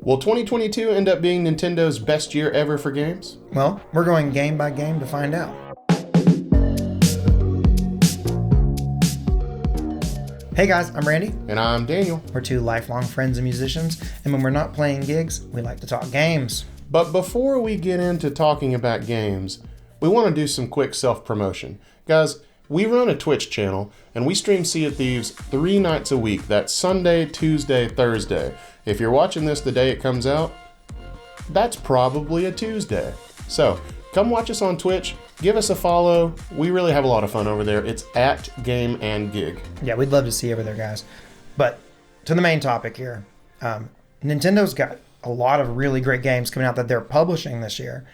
Will 2022 end up being Nintendo's best year ever for games? Well, we're going game by game to find out. Hey guys, I'm Randy. And I'm Daniel. We're two lifelong friends and musicians, and when we're not playing gigs, we like to talk games. But before we get into talking about games, we want to do some quick self-promotion. Guys, we run a Twitch channel, and we stream Sea of Thieves 3 nights a week. That's Sunday, Tuesday, Thursday. If you're watching this the day it comes out, that's probably a Tuesday. So, come watch us on Twitch. Give us a follow. We really have a lot of fun over there. It's at Game and Gig. Yeah, we'd love to see you over there, guys. But to the main topic here, Nintendo's got a lot of really great games coming out that they're publishing this year.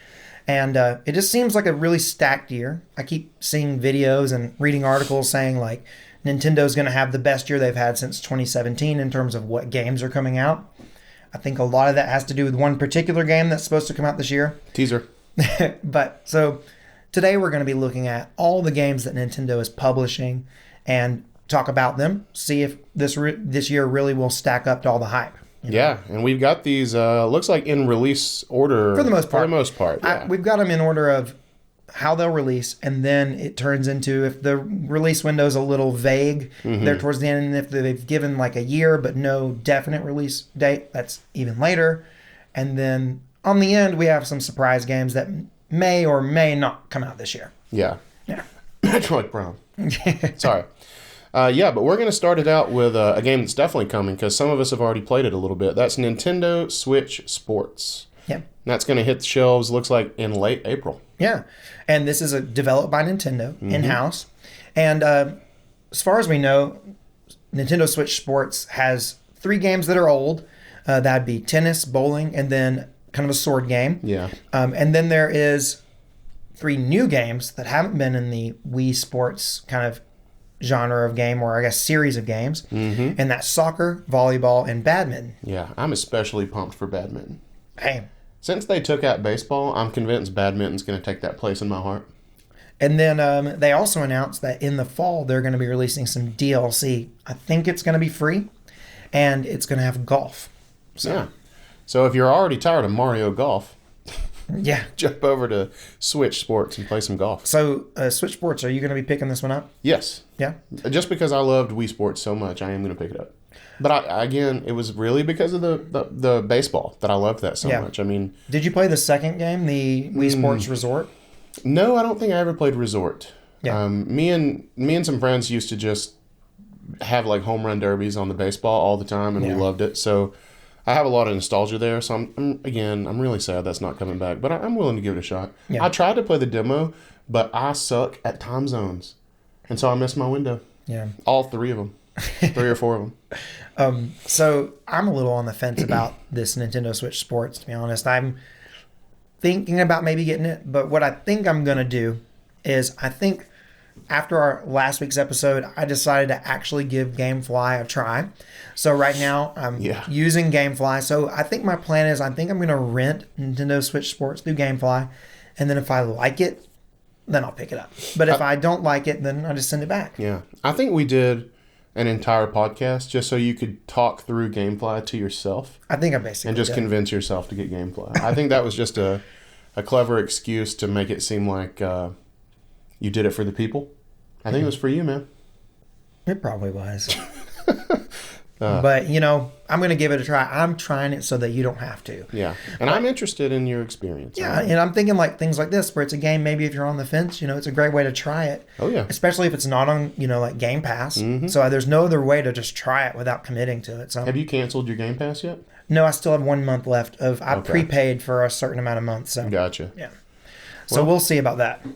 And it just seems like a really stacked year. I keep seeing videos and reading articles saying like Nintendo's going to have the best year they've had since 2017 in terms of what games are coming out. I think a lot of that has to do with one particular game that's supposed to come out this year. Teaser. But so today we're going to be looking at all the games that Nintendo is publishing and talk about them, see if this year really will stack up to all the hype. You know? Yeah, and we've got these, looks like in release order. For the most part. For the most part, yeah. We've got them in order of how they'll release, and then it turns into if the release window is a little vague, they're towards the end, and if they've given like a year but no definite release date, that's even later. And then on the end, we have some surprise games that may or may not come out this year. Yeah. Metroid Prime. Sorry. But we're going to start it out with a game that's definitely coming because some of us have already played it a little bit. That's Nintendo Switch Sports. Yeah. That's going to hit the shelves, looks like, in late April. Yeah. And this is developed by Nintendo in-house. And as far as we know, Nintendo Switch Sports has 3 games that are old. That'd be tennis, bowling, and then kind of a sword game. Yeah. And then there is 3 new games that haven't been in the Wii Sports kind of genre of game, or I guess series of games. And that's soccer, volleyball, and badminton. Yeah, I'm especially pumped for badminton. Hey. Since they took out baseball, I'm convinced badminton's going to take that place in my heart. And then they also announced that in the fall, they're going to be releasing some DLC. I think it's going to be free, and it's going to have golf. Yeah. So if you're already tired of Mario Golf, yeah, jump over to Switch Sports and play some golf. So Switch Sports, are you going to be picking this one up? Yes. Yeah. Just because I loved Wii Sports so much, I am going to pick it up. But again, it was really because of the baseball that I loved that so much. I mean, did you play the second game, the Wii Sports Resort? No, I don't think I ever played Resort. Yeah. Me and some friends used to just have like home run derbies on the baseball all the time, and we loved it. So I have a lot of nostalgia there. So I'm really sad that's not coming back, but I'm willing to give it a shot. Yeah. I tried to play the demo, but I suck at time zones, and so I missed my window. Yeah. All 3 of them. 3 or 4 of them. So I'm a little on the fence about this Nintendo Switch Sports, to be honest. I'm thinking about maybe getting it, but what I think I'm going to do is I think after our last week's episode, I decided to actually give GameFly a try. So right now I'm using GameFly. So I think my plan is I think I'm going to rent Nintendo Switch Sports through GameFly, and then if I like it, then I'll pick it up. But if I don't like it, then I just send it back. Yeah. I think we did an entire podcast just so you could talk through GameFly to yourself. I think I basically and just convince yourself to get GameFly. I think that was just a clever excuse to make it seem like you did it for the people. I think it was for you, man. It probably was. But, I'm going to give it a try. I'm trying it so that you don't have to. Yeah. And I'm interested in your experience. Yeah. And I'm thinking like things like this where it's a game, maybe if you're on the fence, it's a great way to try it. Oh, yeah. Especially if it's not on, like Game Pass. So there's no other way to just try it without committing to it. So have you canceled your Game Pass yet? No, I still have 1 month left I prepaid for a certain amount of months. So gotcha. Yeah. So we'll see about that.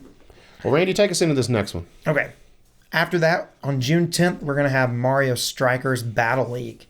Well, Randy, take us into this next one. Okay. After that, on June 10th, we're going to have Mario Strikers Battle League.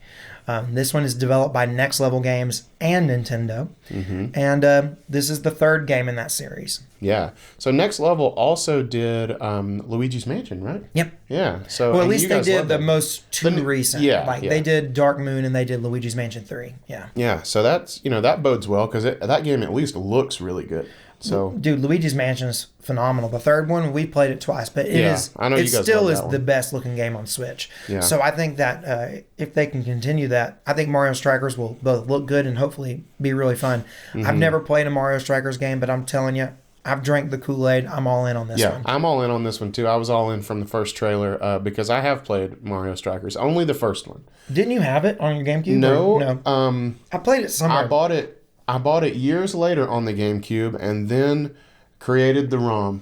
This one is developed by Next Level Games and Nintendo. And this is the 3rd game in that series. Yeah. So Next Level also did Luigi's Mansion, right? Yep. Yeah. So well, at least they did the most recent. Yeah. They did Dark Moon and they did Luigi's Mansion 3. Yeah. Yeah. So that's, that bodes well because that game at least looks really good. So, dude, Luigi's Mansion is phenomenal. The third one, we played it twice, but I know you it guys still love is that the one. best looking game on Switch. Yeah. So I think that if they can continue that, I think Mario Strikers will both look good and hopefully be really fun. I've never played a Mario Strikers game, but I'm telling you, I've drank the Kool-Aid. I'm all in on this one. I'm all in on this one too. I was all in from the first trailer because I have played Mario Strikers, only the first one. Didn't you have it on your GameCube? No. I played it somewhere. I bought it years later on the GameCube and then created the ROM.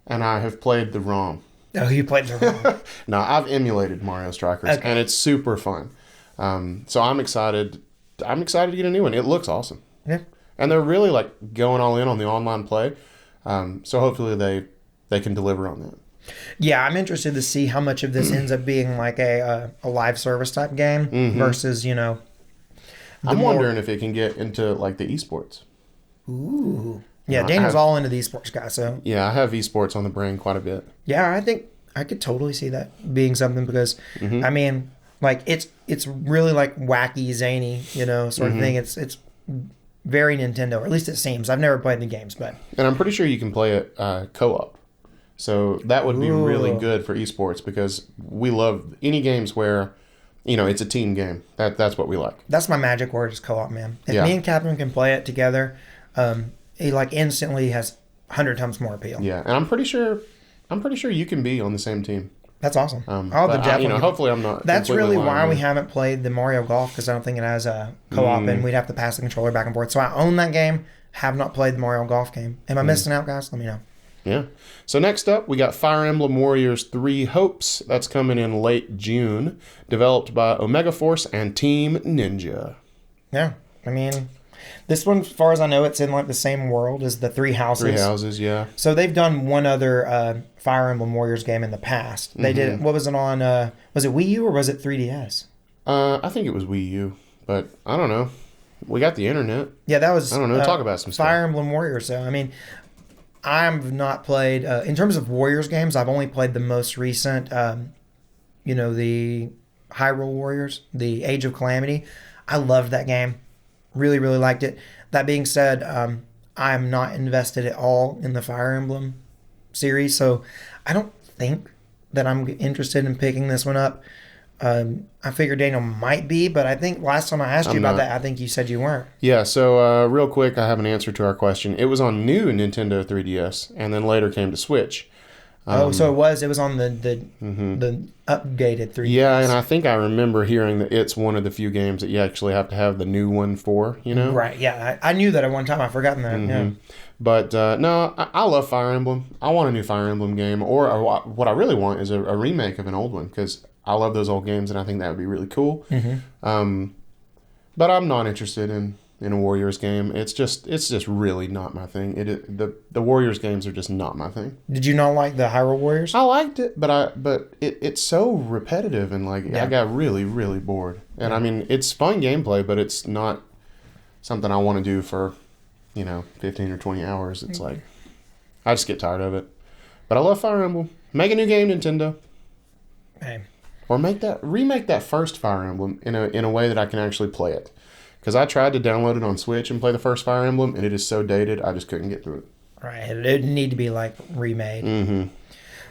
And I have played the ROM. Oh, you played the ROM. No, I've emulated Mario Strikers and it's super fun. So I'm excited. I'm excited to get a new one. It looks awesome. Yeah. And they're really like going all in on the online play. So hopefully they can deliver on that. Yeah, I'm interested to see how much of this ends up being like a live service type game versus, I'm wondering if it can get into like the esports. Ooh. Yeah, Daniel's all into the esports guy, so. Yeah, I have esports on the brain quite a bit. Yeah, I think I could totally see that being something because, I mean, like it's really like wacky, zany, sort of thing. It's very Nintendo, or at least it seems. I've never played the games, but. And I'm pretty sure you can play it co-op. So that would be really good for esports because we love any games where, it's a team game. That's what we like. That's my magic word is co-op, man. If me and Catherine can play it together, it like instantly has 100 times more appeal. Yeah, and I'm pretty sure you can be on the same team. That's awesome. Hopefully I'm not. That's really why we haven't played the Mario Golf because I don't think it has a co-op and we'd have to pass the controller back and forth. So I own that game, have not played the Mario Golf game. Am I missing out, guys? Let me know. Yeah. So next up, we got Fire Emblem Warriors 3 Hopes. That's coming in late June. Developed by Omega Force and Team Ninja. Yeah. I mean, this one, as far as I know, it's in like the same world as the Three Houses. Three Houses, yeah. So they've done one other Fire Emblem Warriors game in the past. They did. What was it on? Was it Wii U or was it 3DS? I think it was Wii U, but I don't know. We got the internet. Yeah, that was. I don't know. Talk about some stuff. Fire Emblem Warriors. So I mean, I've not played in terms of Warriors games. I've only played the most recent. The Hyrule Warriors, the Age of Calamity. I loved that game. Really, really liked it. That being said, I'm not invested at all in the Fire Emblem series, so I don't think that I'm interested in picking this one up. I figured Daniel might be, but I think last time I asked you about that, I think you said you weren't. Yeah, so real quick, I have an answer to our question. It was on new Nintendo 3DS, and then later came to Switch. So it was on the updated 3DS. Yeah, and I think I remember hearing that it's one of the few games that you actually have to have the new one for, Right, yeah. I knew that at one time. I've forgotten that, yeah. But, no, I love Fire Emblem. I want a new Fire Emblem game, or what I really want is a remake of an old one, because I love those old games, and I think that would be really cool. But I'm not interested in a Warriors game. It's just really not my thing. The Warriors games are just not my thing. Did you not like the Hyrule Warriors? I liked it, but it's so repetitive and I got really, really bored. And I mean, it's fun gameplay, but it's not something I want to do for 15 or 20 hours. It's like I just get tired of it. But I love Fire Emblem. Make a new game, Nintendo. Hey. Or remake that first Fire Emblem in a way that I can actually play it. Because I tried to download it on Switch and play the first Fire Emblem, and it is so dated, I just couldn't get through it. Right. It would need to be, remade.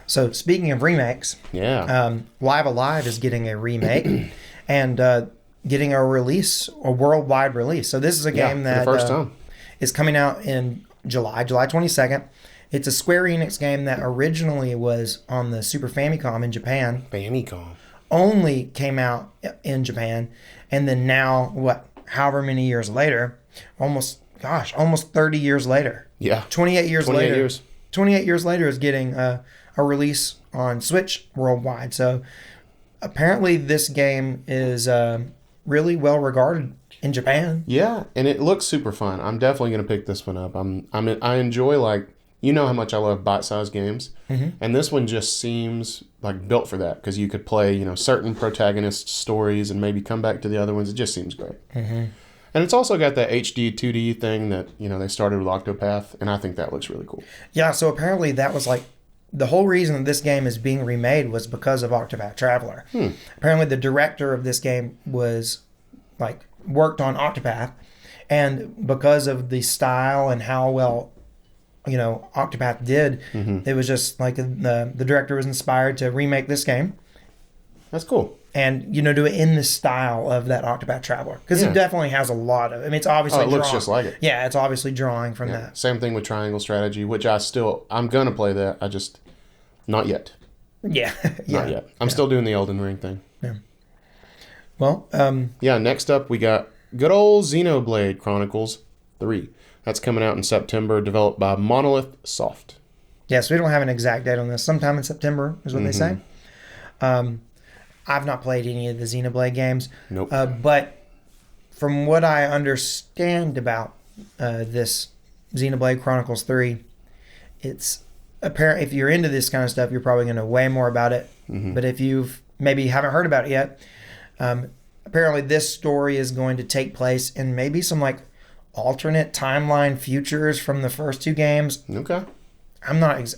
So, speaking of remakes, Live Alive is getting a remake and getting a worldwide release. So, this is a game that for the first time. Is coming out in July 22nd. It's a Square Enix game that originally was on the Super Famicom in Japan. Famicom. Only came out in Japan. And then now, however many years later, almost 30 years later. Yeah. 28 years 28 later. Years. 28 years later is getting a release on Switch worldwide. So apparently this game is really well regarded in Japan. Yeah, and it looks super fun. I'm definitely going to pick this one up. I enjoy how much I love bite-sized games. And this one just seems built for that because you could play, certain protagonist stories and maybe come back to the other ones. It just seems great. And it's also got that HD 2D thing that, they started with Octopath, and I think that looks really cool. Yeah, so apparently that was the whole reason that this game is being remade was because of Octopath Traveler. Apparently the director of this game was worked on Octopath, and because of the style and how well Octopath did. It was just like the director was inspired to remake this game. That's cool. And, do it in the style of that Octopath Traveler. Because it definitely has a lot of... I mean, it's obviously it looks just like it. Yeah, it's obviously drawing from that. Same thing with Triangle Strategy, which I'm going to play that. I just... Not yet. Yeah. Not yet. I'm still doing the Elden Ring thing. Yeah. Well, next up we got good old Xenoblade Chronicles 3. That's coming out in September, developed by Monolith Soft. Yes, we don't have an exact date on this. Sometime in September is what they say. I've not played any of the Xenoblade games. Nope. But from what I understand about this Xenoblade Chronicles 3, it's apparent if you're into this kind of stuff, you're probably going to know way more about it. But if you've maybe haven't heard about it yet, apparently this story is going to take place in maybe some like alternate timeline futures from the first two games. Okay. I'm not.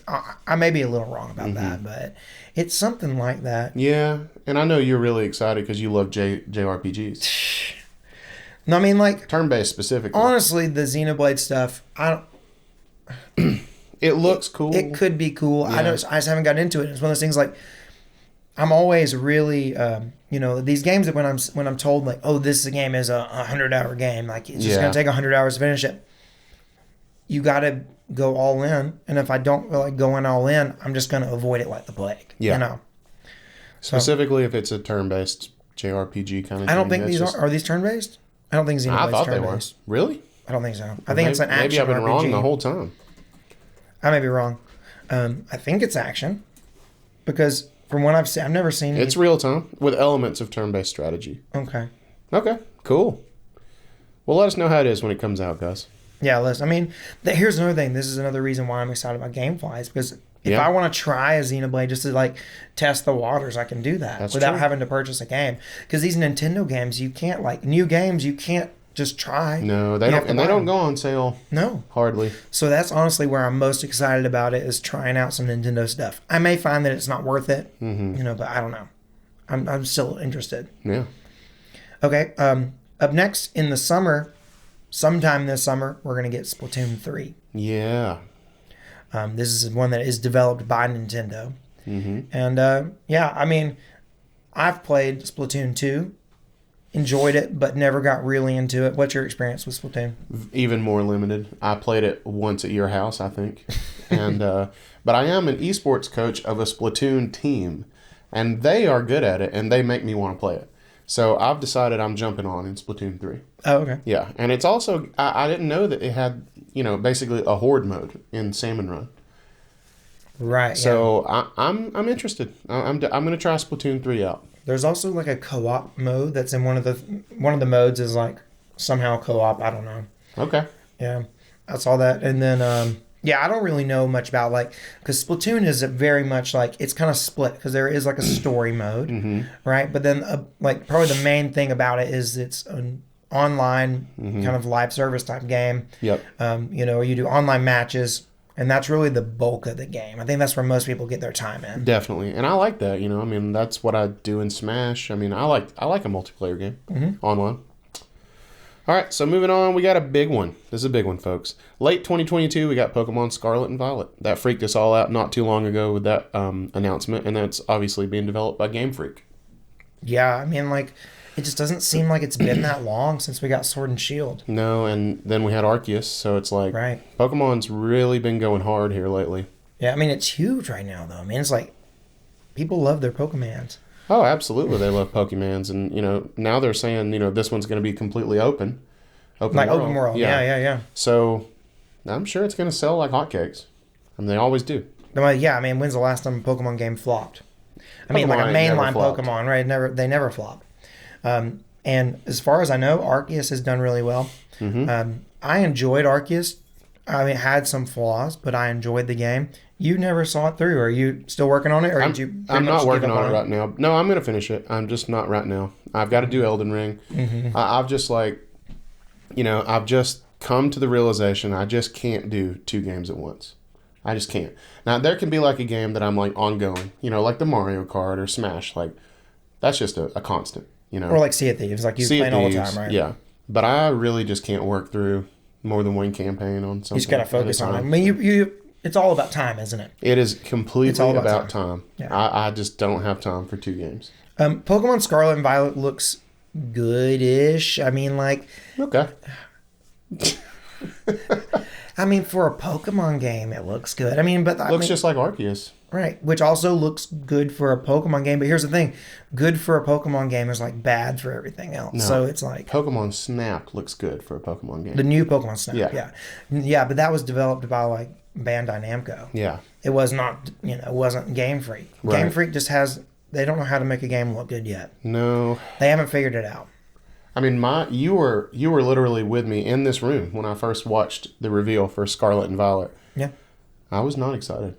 I may be a little wrong about that, but it's something like that. Yeah, and I know you're really excited because you love JRPGs. No, I mean like turn-based specifically. Honestly, the Xenoblade stuff, I don't. It looks cool. It could be cool. Yeah. I just haven't gotten into it. It's one of those things like I'm always really, these games that when I'm told like, oh, this game is a 100-hour game, like it's just gonna take 100 hours to finish it. You got to go all in, and if I don't feel like going all in, I'm just going to avoid it like the plague. Yeah. Specifically, if it's a turn-based JRPG kind of. I don't think these are these turn-based. I don't think Xenoblade's I thought turn-based. They were. Really? I don't think so. I think it's an action. Maybe I've been RPG. wrong the whole time. I may be wrong. I think it's action because from what I've seen, I've never seen. It's real time with elements of turn-based strategy. Okay. Okay. Cool. Well, let us know how it is when it comes out, guys. Yeah, listen. I mean, here's another thing. This is another reason why I'm excited about GameFly is because if I want to try a Xenoblade just to like test the waters, I can do that without having to purchase a game. Because these Nintendo games, you can't new games, you can't just try. No, they don't, and they don't go on sale. No, hardly. So that's honestly where I'm most excited about it is trying out some Nintendo stuff. I may find that it's not worth it, but I don't know. I'm still interested. Yeah. Okay. Up next in the summer. Sometime this summer, we're going to get Splatoon 3. Yeah. This is one that is developed by Nintendo. And, I mean, I've played Splatoon 2, enjoyed it, but never got really into it. What's your experience with Splatoon? Even more limited. I played it once at your house, I think. And but I am an esports coach of a Splatoon team, and they are good at it, and they make me want to play it. So I've decided I'm jumping on in Splatoon 3. Oh, okay. Yeah, and it's also I didn't know that it had basically a horde mode in Salmon Run. Right. So yeah. I'm interested. I'm going to try Splatoon 3 out. There's also like a co-op mode that's in one of the modes is like somehow co-op. I don't know. Okay. Yeah, I saw that, and then I don't really know much about because Splatoon is very much like it's kind of split because there is like a story mode, right? But then probably the main thing about it is it's an online kind of live service type game. Yep. You do online matches, and that's really the bulk of the game. I think that's where most people get their time in. Definitely, and I like that. I mean, that's what I do in Smash. I mean, I like a multiplayer game online. All right, so moving on, we got a big one. This is a big one, folks. Late 2022, we got Pokemon Scarlet and Violet. That freaked us all out not too long ago with that announcement, and that's obviously being developed by Game Freak. Yeah, I mean, it just doesn't seem like it's been that long since we got Sword and Shield. No, and then we had Arceus, so it's like Pokemon's really been going hard here lately. Yeah, I mean, it's huge right now, though. I mean, it's like people love their Pokemons. Oh, absolutely. They love Pokemons. And, now they're saying, this one's going to be completely open. Open world. Yeah. So I'm sure it's going to sell like hotcakes. I mean, they always do. Yeah, I mean, when's the last time a Pokemon game flopped? I mean, like a mainline Pokemon, right? They never flop. And as far as I know, Arceus has done really well. I enjoyed Arceus. I mean, it had some flaws, but I enjoyed the game. You never saw it through. Are you still working on it, or did you? I'm not working on it right now. No, I'm going to finish it. I'm just not right now. I've got to do Elden Ring. I've just I've just come to the realization I just can't do 2 games at once. I just can't. Now there can be like a game that I'm like ongoing, like the Mario Kart or Smash. Like that's just a constant, Or like Sea of Thieves, like you playing all the time, right? Yeah, but I really just can't work through more than one campaign on something. You just got to focus on it. I mean, it's all about time, isn't it? It is completely about time. Yeah. I just don't have time for 2 games. Pokemon Scarlet and Violet looks good-ish. I mean, like... Okay. I mean, for a Pokemon game, it looks good. I mean, but... Looks just like Arceus. Right, which also looks good for a Pokemon game. But here's the thing. Good for a Pokemon game is, like, bad for everything else. No. So it's like... Pokemon Snap looks good for a Pokemon game. The new Pokemon Snap, Yeah. Yeah, but that was developed by, like, Bandai Namco. Yeah. It was not, it wasn't Game Freak. Right. Game Freak just has... They don't know how to make a game look good yet. No. They haven't figured it out. I mean, you were literally with me in this room when I first watched the reveal for Scarlet and Violet. Yeah. I was not excited.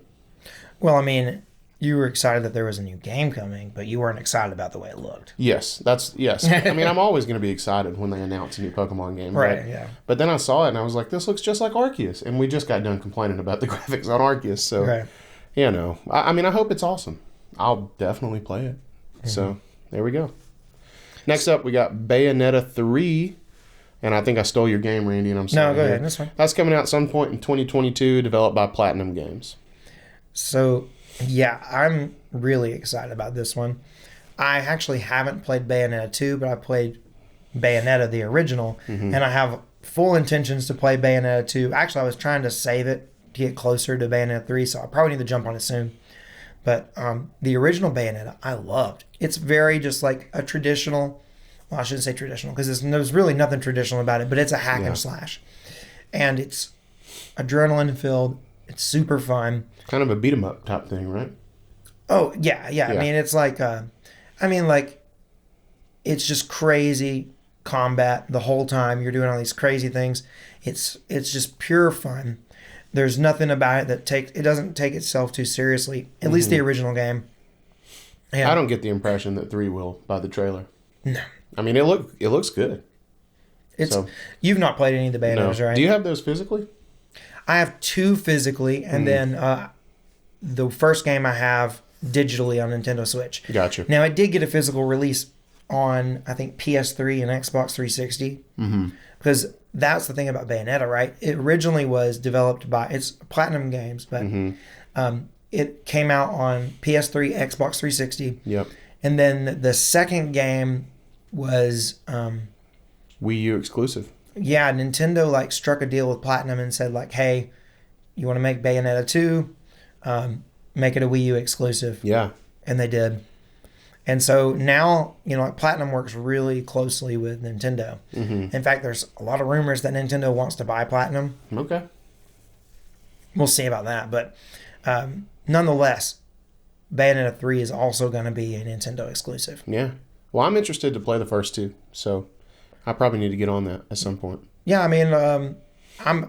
Well, I mean, you were excited that there was a new game coming, but you weren't excited about the way it looked. Yes. I mean, I'm always going to be excited when they announce a new Pokemon game. Right, yeah. But then I saw it and I was like, this looks just like Arceus. And we just got done complaining about the graphics on Arceus. So, right. I mean, I hope it's awesome. I'll definitely play it. Mm-hmm. So, there we go. Next up, we got Bayonetta 3. And I think I stole your game, Randy, and I'm sorry. No, go ahead. That's fine. That's coming out some point in 2022, developed by Platinum Games. So, yeah, I'm really excited about this one. I actually haven't played Bayonetta 2, but I played Bayonetta, the original, and I have full intentions to play Bayonetta 2. Actually, I was trying to save it to get closer to Bayonetta 3, so I probably need to jump on it soon. But the original Bayonetta, I loved. It's very just like a traditional... Well, I shouldn't say traditional, because there's really nothing traditional about it, but it's a hack and slash. And it's adrenaline-filled. It's super fun. Kind of a beat-em-up type thing, right? Oh, yeah. I mean, it's like... it's just crazy combat the whole time. You're doing all these crazy things. It's just pure fun. There's nothing about it it doesn't take itself too seriously. At least the original game. And I don't get the impression that 3 will by the trailer. No. I mean, it looks good. You've not played any of the Bayonettas, right? Do you have those physically? I have 2 physically, and then the first game I have digitally on Nintendo Switch. Gotcha. Now, it did get a physical release on, I think, PS3 and Xbox 360. Because that's the thing about Bayonetta, right? It originally was developed by... It's Platinum Games, but it came out on PS3, Xbox 360. Yep. And then the second game was... Wii U exclusive. Yeah, Nintendo struck a deal with Platinum and said hey, you want to make Bayonetta 2? Make it a Wii U exclusive. Yeah. And they did. And so now, Platinum works really closely with Nintendo. In fact, there's a lot of rumors that Nintendo wants to buy Platinum. Okay. We'll see about that. But nonetheless, Bayonetta 3 is also going to be a Nintendo exclusive. Yeah. Well, I'm interested to play the first 2, so I probably need to get on that at some point. Yeah, I mean,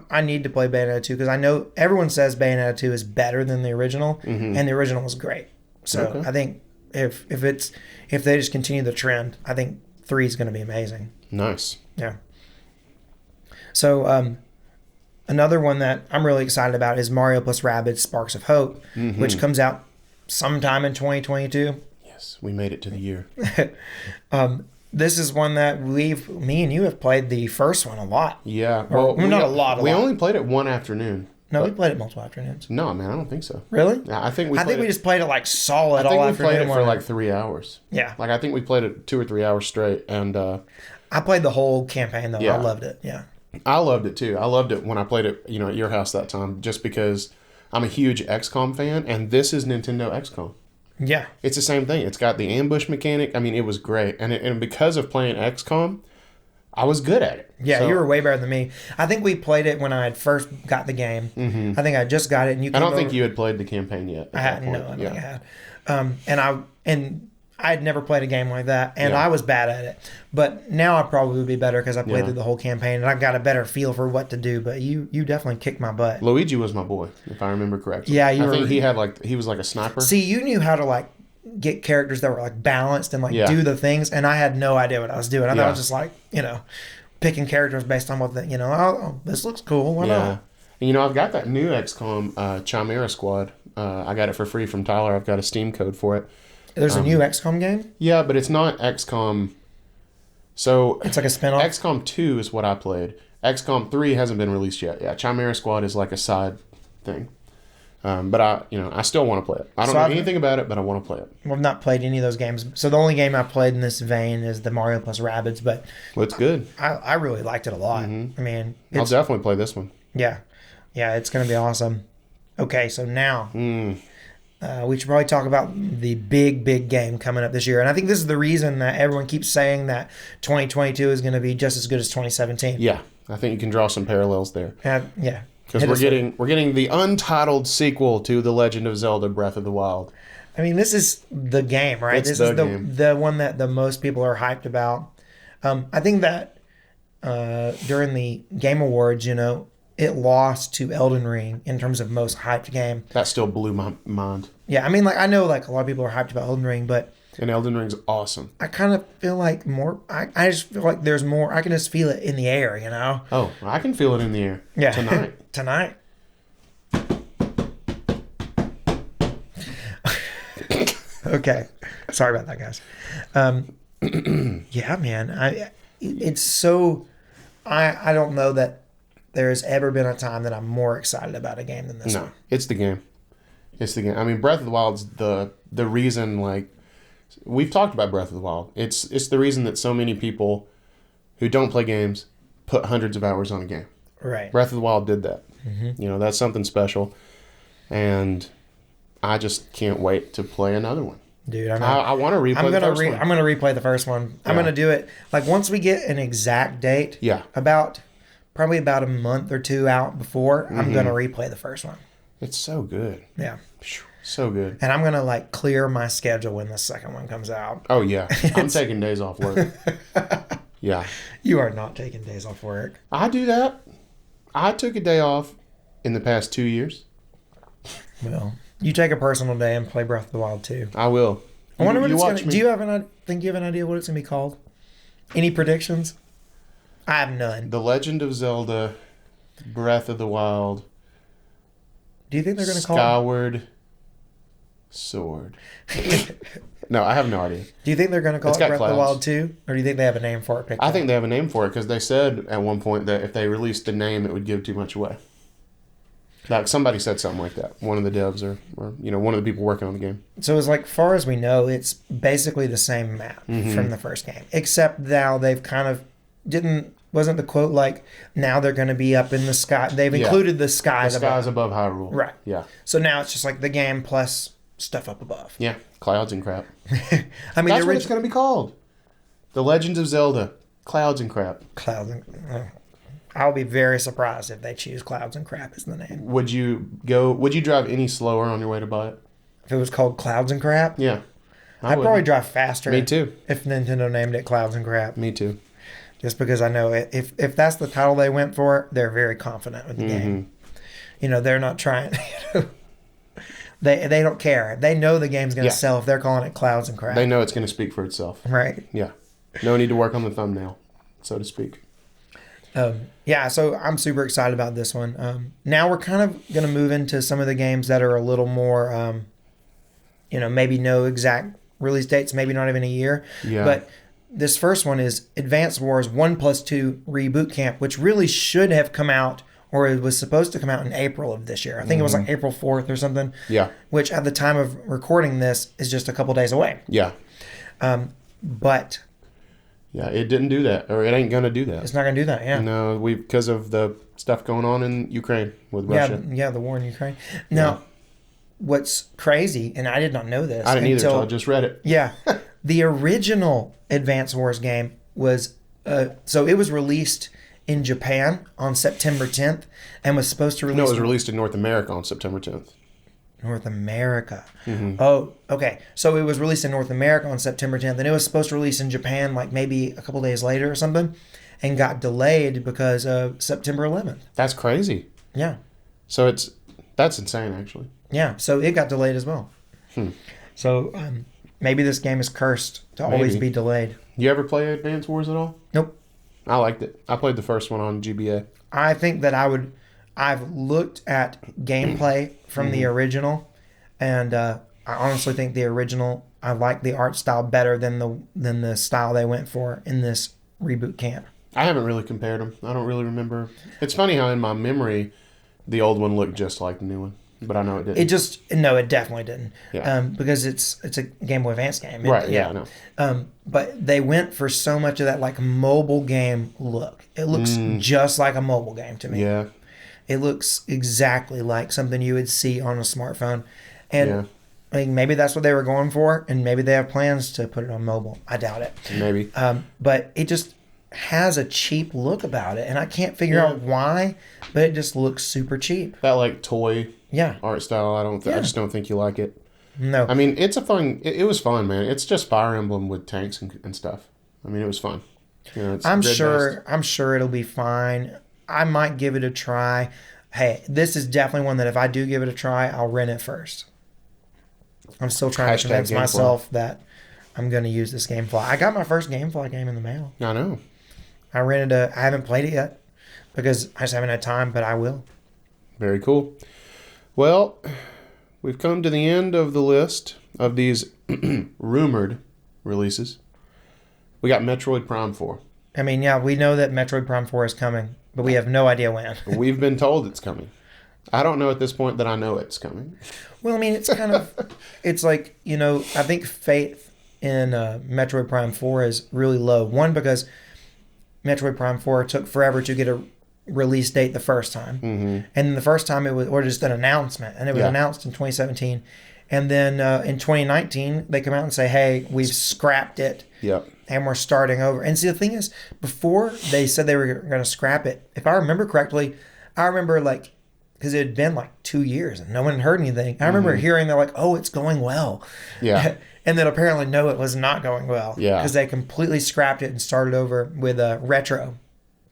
I need to play Bayonetta 2 because I know everyone says Bayonetta 2 is better than the original, and the original was great. So I think if they just continue the trend, I think 3 is going to be amazing. Nice. Yeah. So another one that I'm really excited about is Mario plus Rabbids Sparks of Hope, which comes out sometime in 2022. Yes, we made it to the year. This is one that me and you have played the first one a lot. Yeah. Well, not a lot. We only played it one afternoon. No, we played it multiple afternoons. No, man, I don't think so. Really? Yeah, I think we just played it solid all afternoon. I think we played it for 3 hours. Yeah. I think we played it 2 or 3 hours straight, and I played the whole campaign though. Yeah. I loved it. Yeah. I loved it too. I loved it when I played it, at your house that time, just because I'm a huge XCOM fan, and this is Nintendo XCOM. Yeah. It's the same thing. It's got the ambush mechanic. I mean, it was great. And because of playing XCOM, I was good at it. Yeah, you were way better than me. I think we played it when I had first got the game. I think I just got it, and you. I don't think you had played the campaign yet. I hadn't. No, I don't think I had. And I had never played a game like that, and I was bad at it. But now I probably would be better because I played through the whole campaign, and I've got a better feel for what to do. But you definitely kicked my butt. Luigi was my boy, if I remember correctly. Yeah, I think he was like a sniper. See, you knew how to get characters that were balanced and do the things, and I had no idea what I was doing. I thought I was just picking characters based on what this looks cool. Why not? And I've got that new XCOM Chambara Squad. I got it for free from Tyler. I've got a Steam code for it. There's a new XCOM game? Yeah, but it's not XCOM So It's like a spinoff. XCOM 2 is what I played. XCOM 3 hasn't been released yet. Yeah, Chimera Squad is like a side thing. But I still want to play it. I don't know anything about it, but I want to play it. Well, I've not played any of those games. So the only game I played in this vein is the Mario plus Rabbids, but Well, it's good. I really liked it a lot. I mean, I'll definitely play this one. yeah, it's going to be awesome. Okay, so now we should probably talk about the big game coming up this year. And I think this is the reason that everyone keeps saying that 2022 is going to be just as good as 2017. Yeah, I think you can draw some parallels there. Yeah. Because we're getting the untitled sequel to The Legend of Zelda: Breath of the Wild. I mean, this is the game, right? It's this the is game. the one that the most people are hyped about. I think that during the Game Awards, it lost to Elden Ring in terms of most hyped game. That still blew my mind. Yeah, I mean, like I know like a lot of people are hyped about Elden Ring, but And Elden Ring's awesome. I kind of feel like more. I just feel like there's more. I can just feel it in the air, Oh, I can feel it in the air. Yeah, Tonight. Okay, sorry about that, guys. Yeah, man. It's so. I don't know that there's ever been a time that I'm more excited about a game than this one. No, it's the game. It's the game. I mean, Breath of the Wild's the reason. Like, we've talked about Breath of the Wild. It's the reason that so many people who don't play games put hundreds of hours on a game. Right. Breath of the Wild did that. That's something special, and I just can't wait to play another one. Dude, I want to replay the first one. I'm gonna replay the first one. I'm gonna do it like once we get an exact date. Yeah. Probably about a month or two out before. I'm gonna replay the first one. It's so good. Yeah. So good. And I'm gonna like clear my schedule when the second one comes out. Oh yeah, I'm taking days off work. Yeah. You are not taking days off work. I do that. I took a day off in the past 2 years. Well, you take a personal day and play Breath of the Wild too. I will. I wonder what it's watch gonna. Do you have an idea what it's gonna be called? Any predictions? I have none. The Legend of Zelda, Breath of the Wild. Do you think they're gonna call Skyward Sword. No, I have no idea. Do you think they're gonna call It's it got Breath of the clouds. Wild 2? Or do you think they have a name for it? I think they have a name for it because they said at one point that if they released the name, it would give too much away. Like somebody said something like that. One of the devs or one of the people working on the game. So as far as we know, it's basically the same map from the first game, except now they've kind of wasn't the quote like now they're going to be up in the sky? They've included the skies. The skies above Hyrule. Right. Yeah. So now it's just like the game plus stuff up above. Yeah. Clouds and crap. I mean, That's what it's going to be called. The Legends of Zelda. Clouds and crap. Clouds and I'll be very surprised if they choose Clouds and Crap as the name. Would you drive any slower on your way to buy it? If it was called Clouds and Crap? Yeah. I'd probably drive faster. Me too. If Nintendo named it Clouds and Crap. Me too. Just because I know if that's the title they went for, they're very confident with the game. They're not trying. They don't care. They know the game's going to sell if they're calling it Clouds and Crap. They know it's going to speak for itself. Right. Yeah. No need to work on the thumbnail, so to speak. So I'm super excited about this one. Now we're kind of going to move into some of the games that are a little more, maybe no exact release dates, maybe not even a year. Yeah. But this first one is Advance Wars 1+2 Reboot Camp, which really should have come out, or it was supposed to come out in April of this year. I think it was like April 4th or something. Yeah. Which at the time of recording this is just a couple days away. Yeah. But yeah, it didn't do that, or it ain't gonna do that. It's not gonna do that. Yeah. No, because of the stuff going on in Ukraine with Russia. Yeah, the war in Ukraine. Now, what's crazy, and I did not know this. I didn't either until I just read it. Yeah, the original Advance Wars game was so it was released in Japan on September 10th and was supposed to release. No, it was released in North America on September 10th. North America. Oh, okay. So it was released in North America on September 10th, and it was supposed to release in Japan like maybe a couple days later or something, and got delayed because of September 11th. That's crazy. Yeah. So that's insane, actually. Yeah. So it got delayed as well. So maybe this game is cursed to always be delayed. You ever play Advance Wars at all? Nope. I liked it. I played the first one on GBA. I think that I've looked at gameplay from the original, and I honestly think the original, I like the art style better than the style they went for in this reboot camp. I haven't really compared them. I don't really remember. It's funny how in my memory, the old one looked just like the new one, but I know it didn't. It definitely didn't. Yeah. Because it's a Game Boy Advance game. Right. Yeah. I know. But they went for so much of that like mobile game look. It looks just like a mobile game to me. Yeah. It looks exactly like something you would see on a smartphone, and. Yeah. I mean, maybe that's what they were going for, and maybe they have plans to put it on mobile. I doubt it. Maybe. But it just has a cheap look about it, and I can't figure out why, but it just looks super cheap. That like toy Yeah. art style, I just don't think you like it. No. I mean, it's a fun. It was fun, man. It's just Fire Emblem with tanks and stuff. I mean, it was fun. You know, I'm sure it'll be fine. I might give it a try. Hey, this is definitely one that if I do give it a try, I'll rent it first. I'm still trying to convince myself that I'm going to use this GameFly. I got my first GameFly game in the mail. I know. I haven't played it yet because I just haven't had time, but I will. Very cool. Well, we've come to the end of the list of these rumored releases. We got Metroid Prime 4. I mean, yeah, we know that Metroid Prime 4 is coming, but we have no idea when. We've been told it's coming. I don't know at this point that I know it's coming. Well, I mean, it's kind of, it's like, I think faith in Metroid Prime 4 is really low. One, because Metroid Prime 4 took forever to get a release date the first time. Mm-hmm. And the first time it was, or just an announcement, and it was announced in 2017. And then in 2019, they come out and say, hey, we've scrapped it. Yep. And we're starting over. And see, the thing is, before they said they were going to scrap it, if I remember correctly, because it had been like 2 years and no one had heard anything. I remember hearing they're like, oh, it's going well. Yeah. And then apparently, no, it was not going well. Yeah. Because they completely scrapped it and started over with Retro.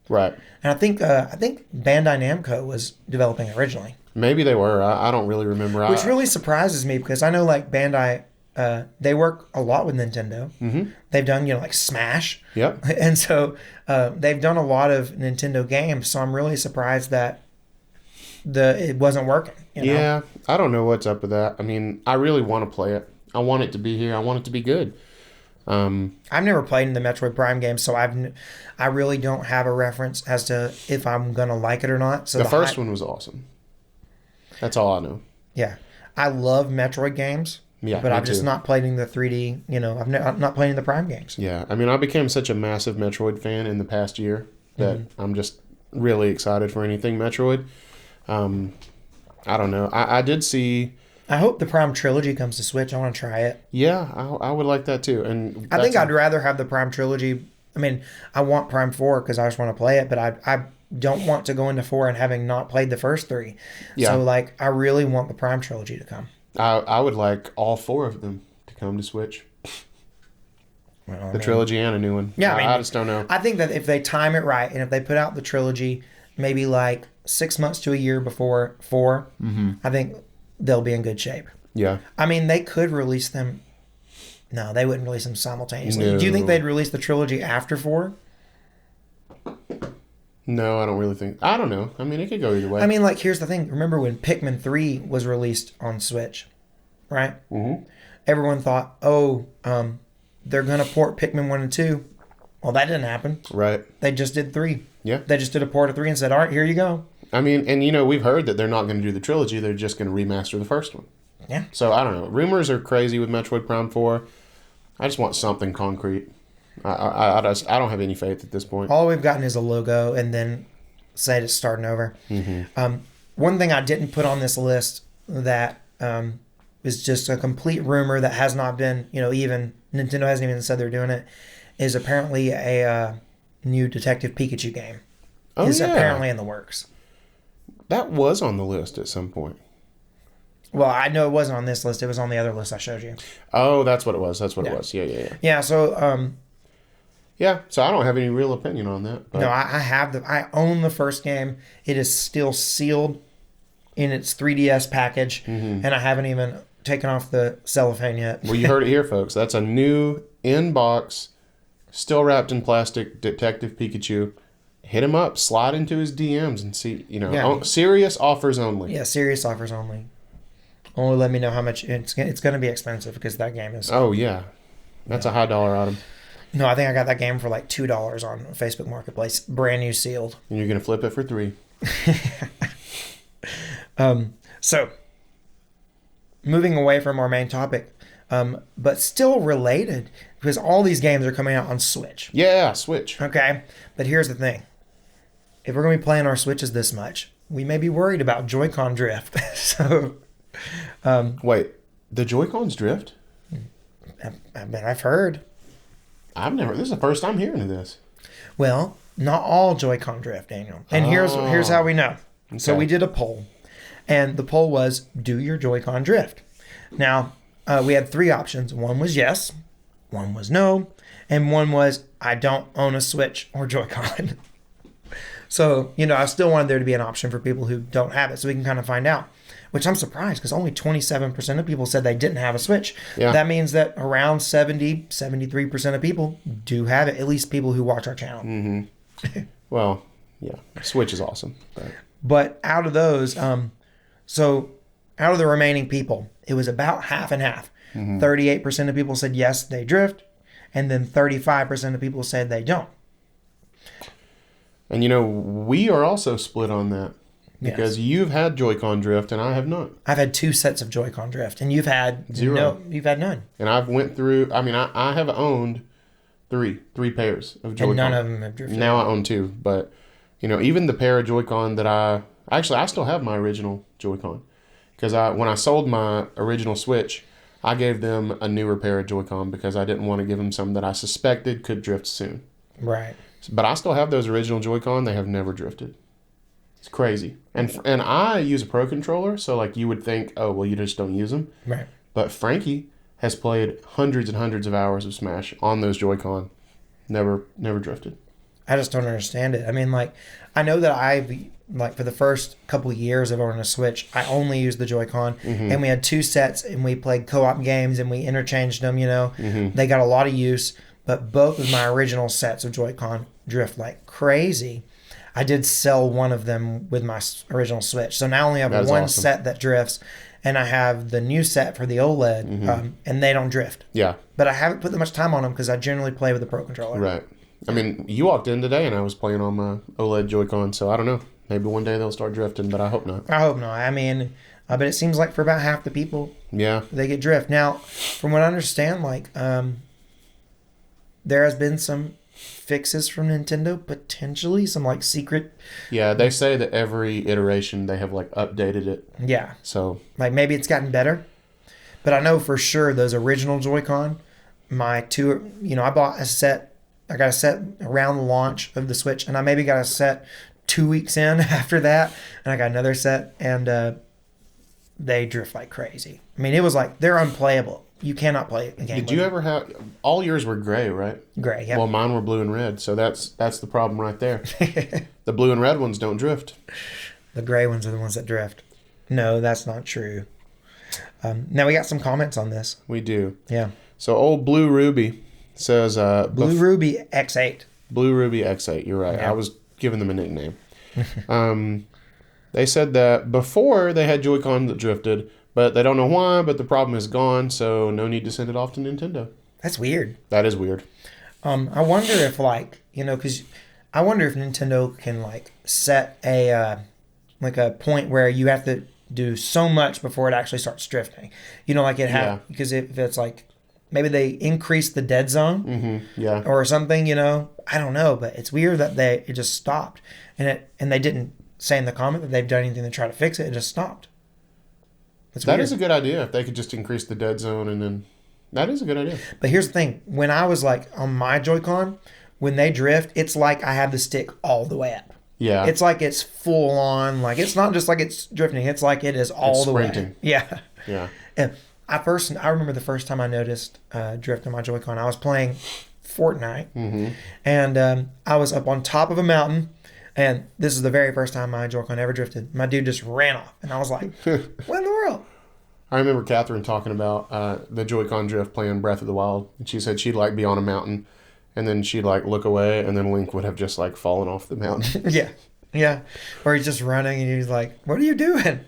Right. And I think Bandai Namco was developing originally. Maybe they were. I don't really remember. Which really surprises me because I know like Bandai, they work a lot with Nintendo. Mm-hmm. They've done, like Smash. Yep. And so they've done a lot of Nintendo games. So I'm really surprised that it wasn't working. Yeah, I don't know what's up with that. I mean, I really want to play it. I want it to be here. I want it to be good. I've never played in the Metroid Prime game, so I really don't have a reference as to if I'm gonna like it or not. So the first one was awesome. That's all I know. Yeah, I love Metroid games. Yeah, but I've just not played in the 3D. I'm not playing in the Prime games. Yeah, I mean, I became such a massive Metroid fan in the past year that I'm just really excited for anything Metroid. I don't know. I did see. I hope the Prime Trilogy comes to Switch. I want to try it. Yeah, I would like that too. And I think I'd rather have the Prime Trilogy. I mean, I want Prime 4 because I just want to play it, but I don't want to go into 4 and having not played the first 3. Yeah. So, I really want the Prime Trilogy to come. I would like all 4 of them to come to Switch. Well, the trilogy and a new one. Yeah, I just don't know. I think that if they time it right and if they put out the trilogy maybe 6 months to a year before 4, I think they'll be in good shape. Yeah. I mean, they could release them. No, they wouldn't release them simultaneously. No. Do you think they'd release the trilogy after 4? No, I don't really think. I don't know. I mean, it could go either way. I mean, here's the thing. Remember when Pikmin 3 was released on Switch, right? Mm-hmm. Everyone thought, they're going to port Pikmin 1 and 2. Well, that didn't happen. Right. They just did 3. Yeah. They just did a port of 3 and said, all right, here you go. I mean, and we've heard that they're not going to do the trilogy. They're just going to remaster the first one. Yeah. So, I don't know. Rumors are crazy with Metroid Prime 4. I just want something concrete. I don't have any faith at this point. All we've gotten is a logo and then said it's starting over. Mm-hmm. One thing I didn't put on this list that is just a complete rumor that has not been, even Nintendo hasn't even said they're doing it, is apparently a new Detective Pikachu game. Is apparently in the works. That was on the list at some point. Well, I know it wasn't on this list. It was on the other list I showed you. Oh, that's what it was. It was. Yeah. Yeah, so... yeah, so I don't have any real opinion on that. But... No, I own the first game. It is still sealed in its 3DS package, and I haven't even taken off the cellophane yet. Well, you heard it here, folks. That's a new in-box, still wrapped in plastic Detective Pikachu. Hit him up, slide into his DMs and see, serious offers only. Yeah, serious offers only. Only let me know how much it's going to be expensive because that game is. Oh, yeah. That's a high dollar item. No, I think I got that game for like $2 on Facebook Marketplace, brand new sealed. And you're going to flip it for $3. So, moving away from our main topic, but still related, because all these games are coming out on Switch. Yeah, Switch. Okay, but here's the thing. If we're going to be playing our Switches this much, we may be worried about Joy-Con drift. So, wait, the Joy-Cons drift? I've heard. This is the first time hearing of this. Well, not all Joy-Con drift, Daniel. And here's how we know. Okay. So we did a poll, and the poll was, do your Joy-Con drift? Now, we had 3 options. One was yes, one was no, and one was, I don't own a Switch or Joy-Con. So, I still wanted there to be an option for people who don't have it, so we can kind of find out. Which I'm surprised, because only 27% of people said they didn't have a Switch. Yeah. That means that around 73% of people do have it, at least people who watch our channel. Mm-hmm. Well, yeah, Switch is awesome. But out of those, so out of the remaining people, it was about half and half. Mm-hmm. 38% of people said yes, they drift, and then 35% of people said they don't. And we are also split on that. Because you've had Joy-Con drift and I have not. I've had 2 sets of Joy-Con drift, and you've had 0. No, you've had none. And I've went through. I have owned three pairs of Joy-Con. And none of them have drifted. Now I own 2, but even the pair of Joy-Con that I still have my original Joy-Con, because when I sold my original Switch, I gave them a newer pair of Joy-Con because I didn't want to give them some that I suspected could drift soon. Right. But I still have those original Joy-Con. They have never drifted. It's crazy. And I use a Pro Controller, so you would think, oh, well, you just don't use them. Right. But Frankie has played hundreds and hundreds of hours of Smash on those Joy-Con. Never drifted. I just don't understand it. I mean, I know that for the first couple of years of owning a Switch, I only used the Joy-Con, mm-hmm. and we had 2 sets, and we played co-op games, and we interchanged them, Mm-hmm. They got a lot of use, but both of my original sets of Joy-Con drift like crazy. I did sell one of them with my original Switch. So now I only have one awesome. Set that drifts, and I have the new set for the OLED, mm-hmm. And they don't drift. Yeah. But I haven't put that much time on them because I generally play with the Pro Controller. Right. I mean, you walked in today, and I was playing on my OLED Joy-Con, so I don't know. Maybe one day they'll start drifting, but I hope not. I hope not. I mean, but it seems like for about half the people, they get drift. Now, from what I understand, there has been some fixes from Nintendo, potentially some secret. Yeah, they say that every iteration they have updated it. Yeah. So maybe it's gotten better, but I know for sure those original Joy-Con, my 2, I bought a set. I got a set around the launch of the Switch, and I maybe got a set 2 weeks in after that, and I got another set, and they drift like crazy. I mean, it was they're unplayable. You cannot play a game. Did you ever have... All yours were gray, right? Gray, yeah. Well, mine were blue and red, so that's the problem right there. The blue and red ones don't drift. The gray ones are the ones that drift. No, that's not true. Now, we got some comments on this. We do. Yeah. So, old Blue Ruby says... Blue Ruby X8. Blue Ruby X8, you're right. Yeah. I was giving them a nickname. They said that before they had Joy-Con that drifted... But they don't know why, but the problem is gone, so no need to send it off to Nintendo. That's weird. That is weird. I wonder if, because I wonder if Nintendo can, set a point where you have to do so much before it actually starts drifting. Because if it's maybe they increase the dead zone, mm-hmm. or something, I don't know, but it's weird that it just stopped. And they didn't say in the comment that they've done anything to try to fix it. It just stopped. That is a good idea. If they could just increase the dead zone, and then that is a good idea. But here's the thing: when I was on my Joy-Con, when they drift, it's like I have the stick all the way up. Yeah, it's it's full on. It's not just it's drifting. It's it is all the way. Yeah, yeah. And I remember the first time I noticed drift on my Joy-Con. I was playing Fortnite, mm-hmm. and I was up on top of a mountain. And this is the very first time my Joy-Con ever drifted. My dude just ran off. And I was like, what in the world? I remember Catherine talking about the Joy-Con drift playing Breath of the Wild. And she said she'd be on a mountain. And then she'd look away. And then Link would have just fallen off the mountain. Yeah. Yeah. Or he's just running and he's like, what are you doing?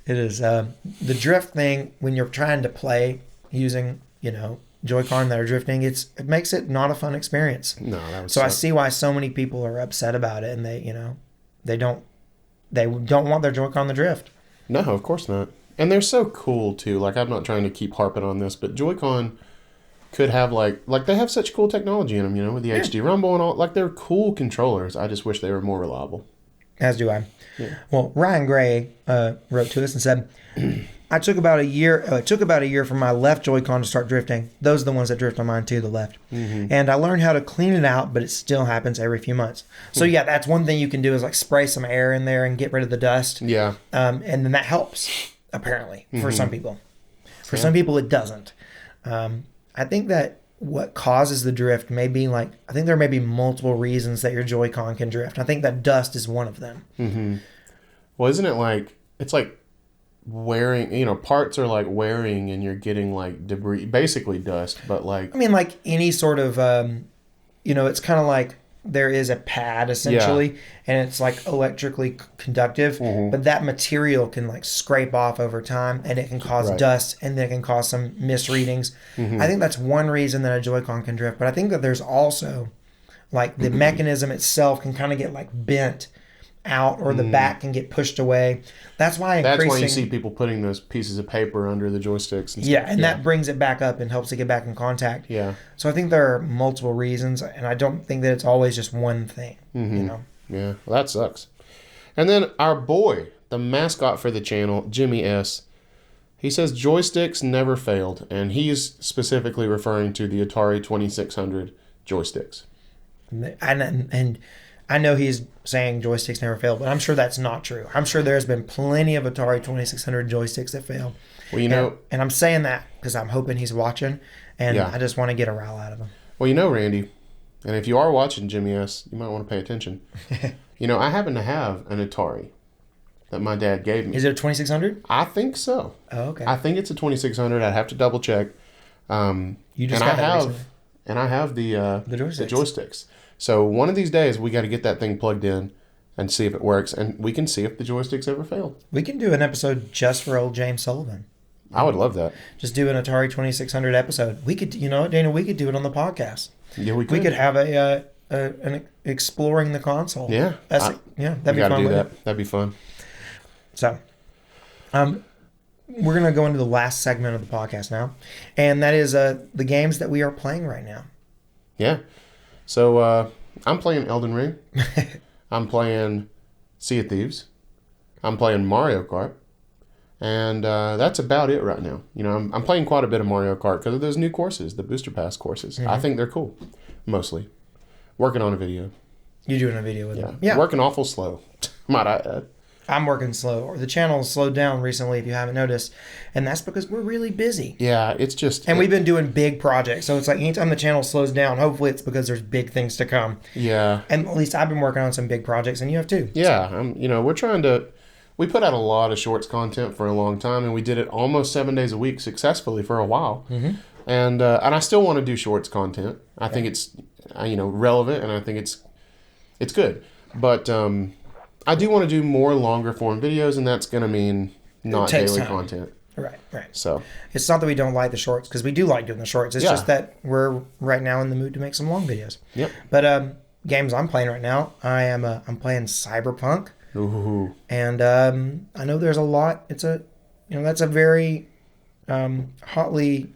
It is the drift thing when you're trying to play using, Joy-Con that are drifting, it makes it not a fun experience. No, that was so. I see why so many people are upset about it, and they don't want their Joy-Con to drift. No, of course not. And they're so cool too. Like, I'm not trying to keep harping on this, but Joy-Con could have like they have such cool technology in them, with the HD rumble and all. Like, they're cool controllers. I just wish they were more reliable. As do I. Yeah. Well, Ryan Gray wrote to us and said, it took about a year for my left Joy-Con to start drifting. Those are the ones that drift on mine too, the left. Mm-hmm. And I learned how to clean it out, but it still happens every few months. So yeah, that's one thing you can do is like spray some air in there and get rid of the dust. Yeah. And then that helps, apparently, for some people. For some people, it doesn't. I think that what causes the drift may be I think there may be multiple reasons that your Joy-Con can drift. I think that dust is one of them. Mm-hmm. Well, isn't it it's like wearing, parts are like wearing and you're getting like debris, basically dust, but like... I mean, like any sort of, it's kind of like there is a pad essentially, and it's like electrically conductive, but that material can like scrape off over time, and it can cause dust, and then it can cause some misreadings. I think that's one reason that a Joy-Con can drift, but I think that there's also like the mechanism itself can kind of get like bent out, or the back can get pushed away. That's why you see people putting those pieces of paper under the joysticks and stuff. That brings it back up and helps it get back in contact. Yeah. So I think there are multiple reasons, and I don't think that it's always just one thing. Yeah, well, that sucks. And then our boy, the mascot for the channel, Jimmy S., he says joysticks never failed, and he's specifically referring to the Atari 2600 joysticks. And I know he's saying joysticks never fail, but I'm sure that's not true. I'm sure there's been plenty of Atari 2600 joysticks that failed. Well, and I'm saying that because I'm hoping he's watching, and I just want to get a rile out of him. Well, Randy, and if you are watching, Jimmy S., you might want to pay attention. I happen to have an Atari that my dad gave me. Is it a 2600? I think so. Oh, okay. I think it's a 2600. I'd have to double check. You just got it recently. And I have the joysticks. So one of these days, we got to get that thing plugged in and see if it works, and we can see if the joysticks ever failed. We can do an episode just for old James Sullivan. I would love that. Just do an Atari 2600 episode. We could, Dana, we could do it on the podcast. Yeah, we could. We could have an exploring the console. Yeah. That'd be fun. That'd be fun. So, we're going to go into the last segment of the podcast now, and that is the games that we are playing right now. Yeah. So, I'm playing Elden Ring. I'm playing Sea of Thieves. I'm playing Mario Kart. And that's about it right now. I'm playing quite a bit of Mario Kart because of those new courses, the Booster Pass courses. Mm-hmm. I think they're cool, mostly. Working on a video. You're doing a video with them? Yeah. Working awful slow, might I add. I'm working slow. The channel slowed down recently, if you haven't noticed. And that's because we're really busy. Yeah, it's just... And we've been doing big projects. So it's like anytime the channel slows down, hopefully it's because there's big things to come. Yeah. And at least I've been working on some big projects, and you have too. Yeah. We're trying to... We put out a lot of shorts content for a long time, and we did it almost 7 days a week successfully for a while. Mm-hmm. And I still want to do shorts content. I think it's, relevant, and I think it's good. But... I do want to do more longer form videos, and that's going to mean not daily content. Right. So it's not that we don't like the shorts, because we do like doing the shorts. It's just that we're right now in the mood to make some long videos. Yep. But games I'm playing right now, I'm playing Cyberpunk. Ooh. And I know there's a lot. It's that's a very hotly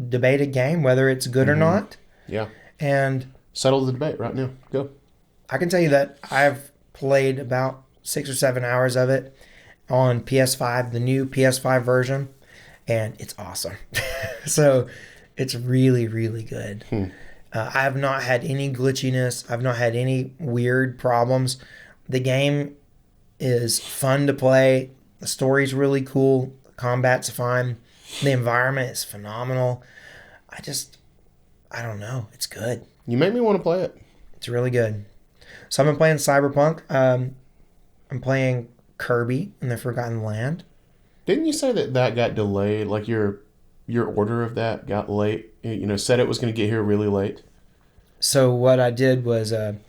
debated game, whether it's good or not. Yeah. And settle the debate right now. Go. I can tell you that I've played about 6 or 7 hours of it on PS5, the new PS5 version, and it's awesome. So it's really, really good. I have not had any glitchiness. I've not had any weird problems. The game is fun to play. The story's really cool. The combat's fun. The environment is phenomenal. I don't know. It's good. You make me want to play it. It's really good. So I've been playing Cyberpunk. I'm playing Kirby in the Forgotten Land. Didn't you say that got delayed? Like your order of that got late? Said it was going to get here really late. So what I did was, I'm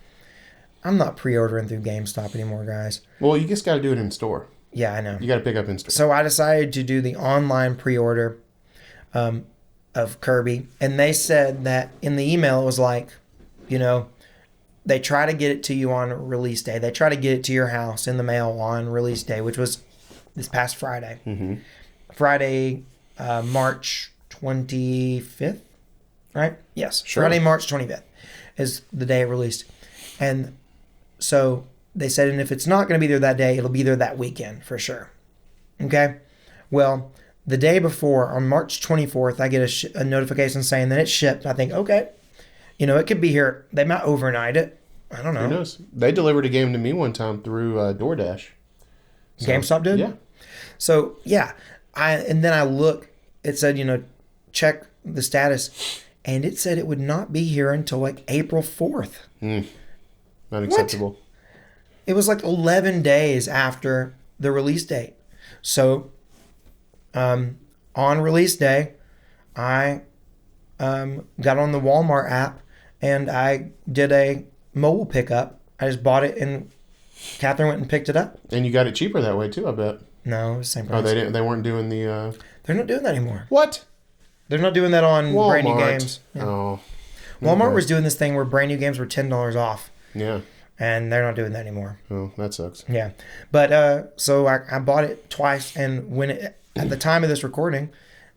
not pre-ordering through GameStop anymore, guys. Well, you just got to do it in store. Yeah, I know. You got to pick up in store. So I decided to do the online pre-order of Kirby, and they said that in the email it was like, they try to get it to you on release day. They try to get it to your house in the mail on release day, which was this past Friday. Mm-hmm. Friday, March 25th, right? Yes. Sure. Friday, March 25th is the day it released. And so they said, and if it's not going to be there that day, it'll be there that weekend for sure. Okay? Well, the day before, on March 24th, I get a notification saying that it's shipped. I think, okay, it could be here. They might overnight it. I don't know. Who knows? They delivered a game to me one time through DoorDash. So, GameStop did? Yeah. So, yeah. And then I look, it said, check the status, and it said it would not be here until like April 4th. Unacceptable. What? It was like 11 days after the release date. So, on release day, I got on the Walmart app and I did a mobile pickup. I just bought it and Catherine went and picked it up. And you got it cheaper that way too, I bet. No, it was the same price. Oh, they weren't doing the... They're not doing that anymore. What? They're not doing that on Walmart. brand new games. Yeah. Oh. Walmart Okay. was doing this thing where brand new games were $10 off. Yeah. And they're not doing that anymore. Oh, that sucks. Yeah. But so I bought it twice, and at the time of this recording,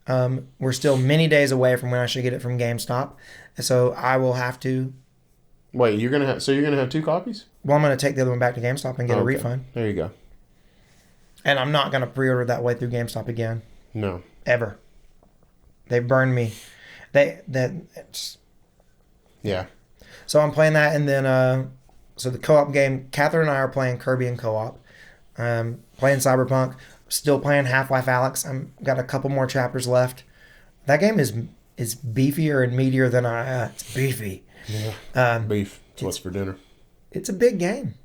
we're still many days away from when I should get it from GameStop. So I will have to... Wait, you're gonna have 2 copies? Well, I'm going to take the other one back to GameStop and get a refund. There you go. And I'm not going to pre-order that way through GameStop again. No. Ever. They burned me. Yeah. So I'm playing that, and then so the co-op game, Catherine and I are playing Kirby in co-op. Playing Cyberpunk. Still playing Half-Life Alyx. I'm got a couple more chapters left. That game is beefier and meatier than it's beefy. Yeah. Beef. It's what's for dinner. It's a big game.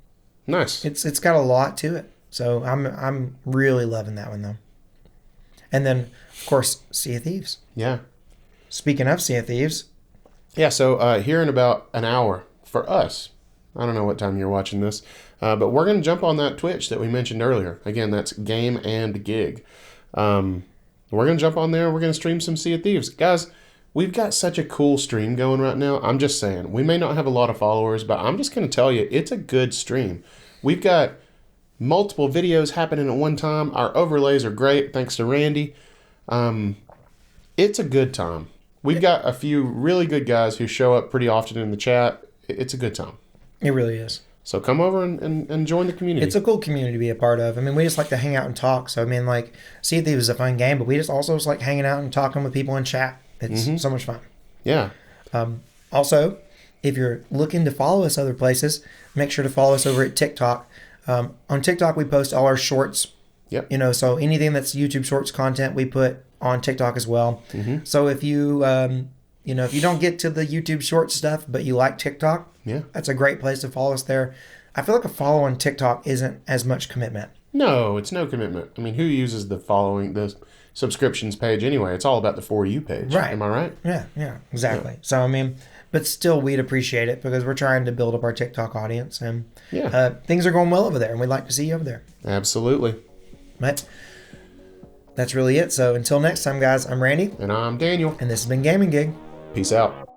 Nice. It's got a lot to it. So I'm really loving that one though. And then of course Sea of Thieves. Yeah. Speaking of Sea of Thieves. Yeah. So here in about an hour for us. I don't know what time you're watching this, but we're gonna jump on that Twitch that we mentioned earlier. Again, that's Game and Gig. We're gonna jump on there. We're gonna stream some Sea of Thieves, guys. We've got such a cool stream going right now. I'm just saying, we may not have a lot of followers, but I'm just going to tell you, it's a good stream. We've got multiple videos happening at one time. Our overlays are great, thanks to Randy. It's a good time. We've got a few really good guys who show up pretty often in the chat. It's a good time. It really is. So come over and join the community. It's a cool community to be a part of. I mean, we just like to hang out and talk. So, I mean, like, Sea of Thieves is a fun game, but we just also just like hanging out and talking with people in chat. It's so much fun. Yeah. Also, if you're looking to follow us other places, make sure to follow us over at TikTok. On TikTok, we post all our shorts. Yep. So anything that's YouTube Shorts content, we put on TikTok as well. Mm-hmm. So if you, if you don't get to the YouTube Shorts stuff, but you like TikTok, that's a great place to follow us there. I feel like a follow on TikTok isn't as much commitment. No, it's no commitment. I mean, who uses the subscriptions page anyway? It's all about the For You page. Right. Am I right? Yeah, exactly. Yeah. So, I mean, but still we'd appreciate it because we're trying to build up our TikTok audience and things are going well over there and we'd like to see you over there. Absolutely. But that's really it. So until next time, guys, I'm Randy. And I'm Daniel. And this has been Gaming Gig. Peace out.